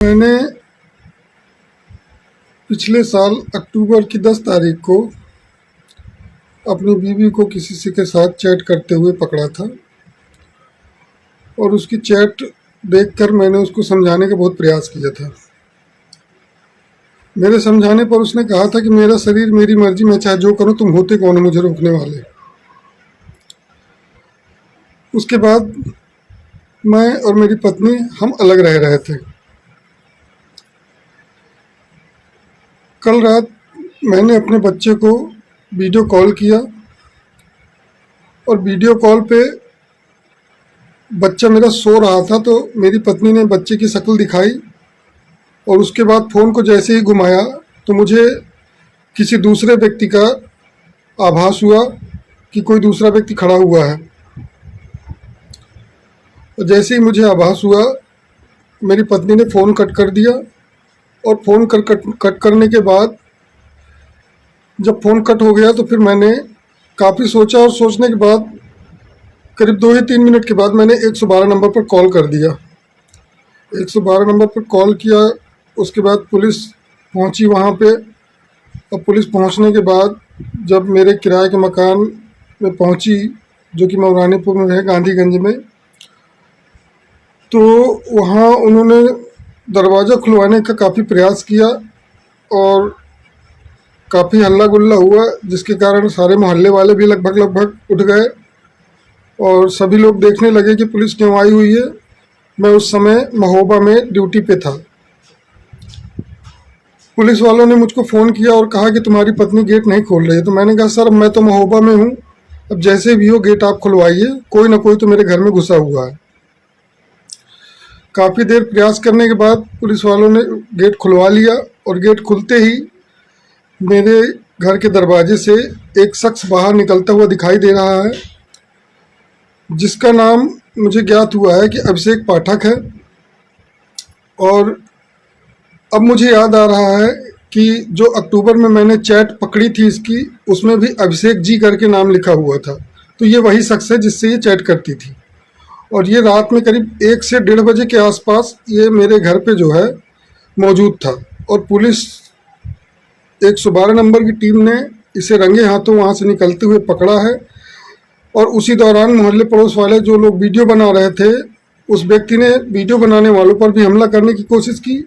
मैंने पिछले साल अक्टूबर की 10 तारीख को अपनी बीवी को किसी से के साथ चैट करते हुए पकड़ा था और उसकी चैट देखकर मैंने उसको समझाने का बहुत प्रयास किया था। मेरे समझाने पर उसने कहा था कि मेरा शरीर मेरी मर्जी, मैं चाहे जो करूं, तुम होते कौन हो मुझे रोकने वाले। उसके बाद मैं और मेरी पत्नी हम अलग रह रहे थे। कल रात मैंने अपने बच्चे को वीडियो कॉल किया और वीडियो कॉल पे बच्चा मेरा सो रहा था, तो मेरी पत्नी ने बच्चे की शक्ल दिखाई और उसके बाद फ़ोन को जैसे ही घुमाया तो मुझे किसी दूसरे व्यक्ति का आभास हुआ कि कोई दूसरा व्यक्ति खड़ा हुआ है। और जैसे ही मुझे आभास हुआ मेरी पत्नी ने फ़ोन कट कर दिया और फ़ोन कट करने के बाद जब फ़ोन कट हो गया तो फिर मैंने काफ़ी सोचा और सोचने के बाद करीब 2 ही 3 मिनट के बाद मैंने 112 नंबर पर कॉल कर दिया। 112 नंबर पर कॉल किया, उसके बाद पुलिस पहुंची वहां पे। और पुलिस पहुंचने के बाद जब मेरे किराए के मकान में पहुंची, जो कि मऊरानीपुर में है, गांधीगंज में, तो वहां उन्होंने दरवाज़ा खुलवाने का काफ़ी प्रयास किया और काफ़ी हल्ला गुल्ला हुआ, जिसके कारण सारे मोहल्ले वाले भी लगभग उठ गए और सभी लोग देखने लगे कि पुलिस क्यों आई हुई है। मैं उस समय महोबा में ड्यूटी पे था। पुलिस वालों ने मुझको फ़ोन किया और कहा कि तुम्हारी पत्नी गेट नहीं खोल रही है। तो मैंने कहा सर मैं तो महोबा में हूँ, अब जैसे भी हो गेट आप खुलवाइए, कोई ना कोई तो मेरे घर में घुसा हुआ है। काफ़ी देर प्रयास करने के बाद पुलिस वालों ने गेट खुलवा लिया और गेट खुलते ही मेरे घर के दरवाजे से एक शख्स बाहर निकलता हुआ दिखाई दे रहा है, जिसका नाम मुझे ज्ञात हुआ है कि अभिषेक पाठक है। और अब मुझे याद आ रहा है कि जो अक्टूबर में मैंने चैट पकड़ी थी इसकी, उसमें भी अभिषेक जी करके नाम लिखा हुआ था। तो ये वही शख्स है जिससे ये चैट करती थी। और ये रात में करीब 1 से 1:30 बजे के आसपास ये मेरे घर पे जो है मौजूद था और पुलिस 112 नंबर की टीम ने इसे रंगे हाथों वहाँ से निकलते हुए पकड़ा है। और उसी दौरान मोहल्ले पड़ोस वाले जो लोग वीडियो बना रहे थे, उस व्यक्ति ने वीडियो बनाने वालों पर भी हमला करने की कोशिश की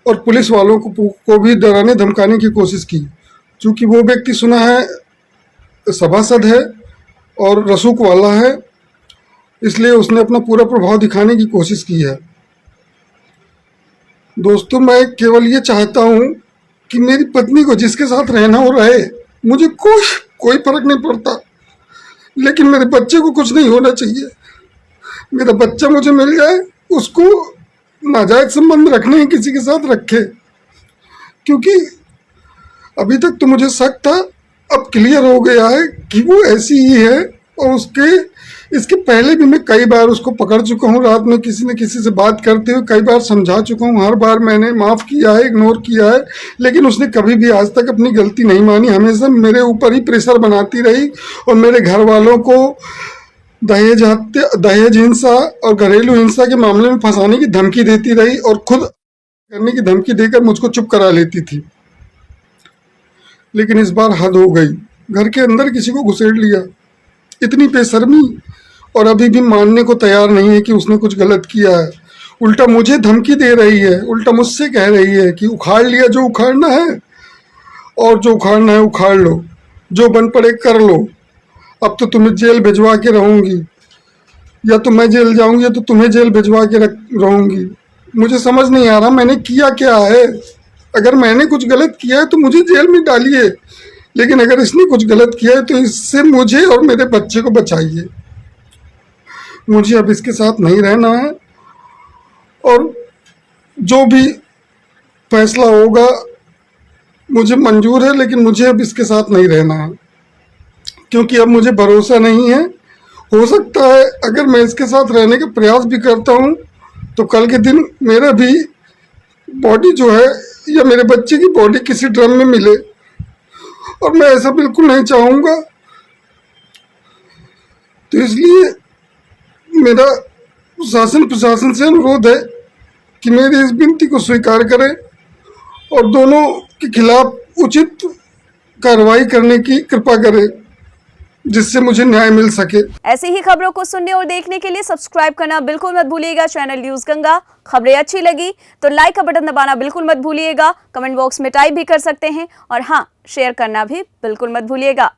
और पुलिस वालों को भी डराने धमकाने की कोशिश की। चूँकि वो व्यक्ति सुना है सभासद है और रसूख वाला है, इसलिए उसने अपना पूरा प्रभाव दिखाने की कोशिश की है। दोस्तों, मैं केवल ये चाहता हूँ कि मेरी पत्नी को जिसके साथ रहना हो रहे, मुझे कोई फर्क नहीं पड़ता, लेकिन मेरे बच्चे को कुछ नहीं होना चाहिए। मेरा बच्चा मुझे मिल जाए, उसको नाजायज संबंध रखने हैं किसी के साथ रखे, क्योंकि अभी तक तो मुझे शक था, अब क्लियर हो गया है कि वो ऐसी ही है। और इसके पहले भी मैं कई बार उसको पकड़ चुका हूँ, रात में किसी न किसी से बात करते हुए कई बार समझा चुका हूँ। हर बार मैंने माफ़ किया है, इग्नोर किया है, लेकिन उसने कभी भी आज तक अपनी गलती नहीं मानी। हमेशा मेरे ऊपर ही प्रेशर बनाती रही और मेरे घर वालों को दहेज हिंसा और घरेलू हिंसा के मामले में फंसाने की धमकी देती रही और खुद करने की धमकी देकर मुझको चुप करा लेती थी। लेकिन इस बार हद हो गई, घर के अंदर किसी को घुसेड़ लिया। इतनी बेशर्मी, और अभी भी मानने को तैयार नहीं है कि उसने कुछ गलत किया है। उल्टा मुझे धमकी दे रही है, उल्टा मुझसे कह रही है कि उखाड़ लिया जो उखाड़ना है, और जो उखाड़ना है उखाड़ लो, जो बन पड़े कर लो। अब तो तुम्हें जेल भिजवा के रहूंगी, या तो मैं जेल जाऊंगी या तो तुम्हें जेल भिजवा के रहूंगी। मुझे समझ नहीं आ रहा मैंने किया क्या है। अगर मैंने कुछ गलत किया है तो मुझे जेल में डालिए, लेकिन अगर इसने कुछ गलत किया है तो इससे मुझे और मेरे बच्चे को बचाइए। मुझे अब इसके साथ नहीं रहना है और जो भी फैसला होगा मुझे मंजूर है, लेकिन मुझे अब इसके साथ नहीं रहना है, क्योंकि अब मुझे भरोसा नहीं है। हो सकता है अगर मैं इसके साथ रहने का प्रयास भी करता हूँ तो कल के दिन मेरा भी बॉडी जो है या मेरे बच्चे की बॉडी किसी ड्रम में मिले, और मैं ऐसा बिल्कुल नहीं चाहूँगा। तो इसलिए मेरा शासन प्रशासन से अनुरोध है कि मेरी इस विनती को स्वीकार करें और दोनों के खिलाफ उचित कार्रवाई करने की कृपा करें, जिससे मुझे न्याय मिल सके। ऐसी ही खबरों को सुनने और देखने के लिए सब्सक्राइब करना बिल्कुल मत भूलिएगा चैनल न्यूज गंगा। खबरें अच्छी लगी तो लाइक का बटन दबाना बिल्कुल मत भूलिएगा, कमेंट बॉक्स में टाइप भी कर सकते हैं और हाँ, शेयर करना भी बिल्कुल मत भूलिएगा।